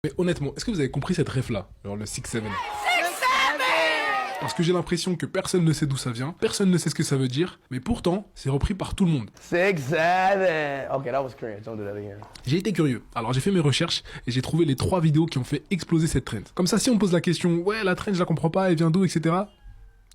Mais honnêtement, est-ce que vous avez compris cette ref là? Genre le 6-7. Parce que j'ai l'impression que personne ne sait d'où ça vient, personne ne sait ce que ça veut dire, mais pourtant, c'est repris par tout le monde. 6-7. Okay, that was cringe. Don't do that again. J'ai été curieux, alors j'ai fait mes recherches et j'ai trouvé les 3 vidéos qui ont fait exploser cette trend. Comme ça, si on me pose la question, ouais, la trend, je la comprends pas, elle vient d'où, etc.,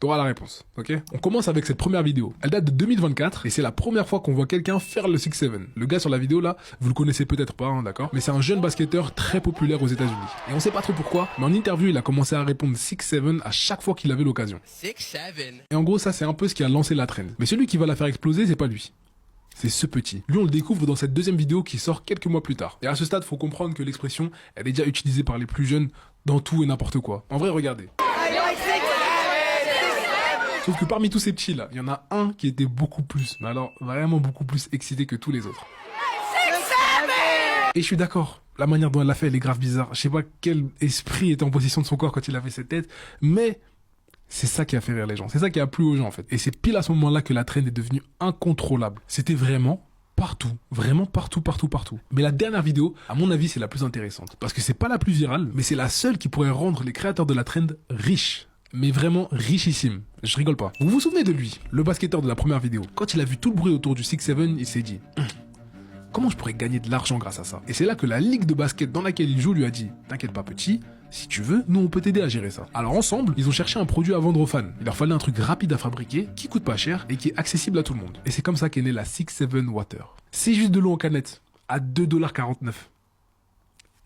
t'auras la réponse, ok? On commence avec cette première vidéo. Elle date de 2024 et c'est la première fois qu'on voit quelqu'un faire le 6-7. Le gars sur la vidéo là, vous le connaissez peut-être pas, hein, d'accord? Mais c'est un jeune basketteur très populaire aux États-Unis. Et on sait pas trop pourquoi, mais en interview, il a commencé à répondre 6-7 à chaque fois qu'il avait l'occasion. 6-7. Et en gros, ça c'est un peu ce qui a lancé la trend. Mais celui qui va la faire exploser, c'est pas lui. C'est ce petit. Lui, on le découvre dans cette deuxième vidéo qui sort quelques mois plus tard. Et à ce stade, faut comprendre que l'expression, elle est déjà utilisée par les plus jeunes dans tout et n'importe quoi. En vrai, regardez. Sauf que parmi tous ces petits là, il y en a un qui était beaucoup plus, mais alors vraiment beaucoup plus excité que tous les autres. Et je suis d'accord, la manière dont elle l'a fait, elle est grave bizarre. Je sais pas quel esprit était en position de son corps quand il avait cette tête, mais c'est ça qui a fait rire les gens, c'est ça qui a plu aux gens en fait. Et c'est pile à ce moment-là que la trend est devenue incontrôlable. C'était vraiment partout, vraiment partout. Mais la dernière vidéo, à mon avis, c'est la plus intéressante. Parce que c'est pas la plus virale, mais c'est la seule qui pourrait rendre les créateurs de la trend riches. Mais vraiment richissime. Je rigole pas. Vous vous souvenez de lui, le basketteur de la première vidéo? Quand il a vu tout le bruit autour du 6-7, il s'est dit comment je pourrais gagner de l'argent grâce à ça? Et c'est là que la ligue de basket dans laquelle il joue lui a dit t'inquiète pas petit, si tu veux, nous on peut t'aider à gérer ça. Alors ensemble, ils ont cherché un produit à vendre aux fans. Il leur fallait un truc rapide à fabriquer, qui coûte pas cher et qui est accessible à tout le monde. Et c'est comme ça qu'est née la 6-7 Water. C'est juste de l'eau en canette, à 2,49$.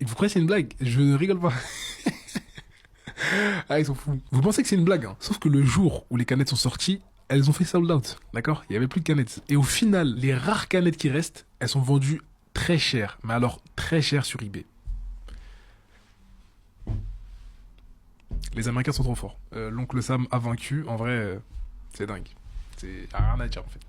Et vous croyez que c'est une blague? Je ne rigole pas. Ah, ils sont fous. Vous pensez que c'est une blague, hein? Sauf que le jour où les canettes sont sorties, elles ont fait sold out, d'accord? Il y avait plus de canettes. Et au final, les rares canettes qui restent, elles sont vendues très cher, mais alors très cher sur eBay. Les Américains sont trop forts. L'oncle Sam a vaincu, en vrai, c'est dingue. C'est rien à dire en fait.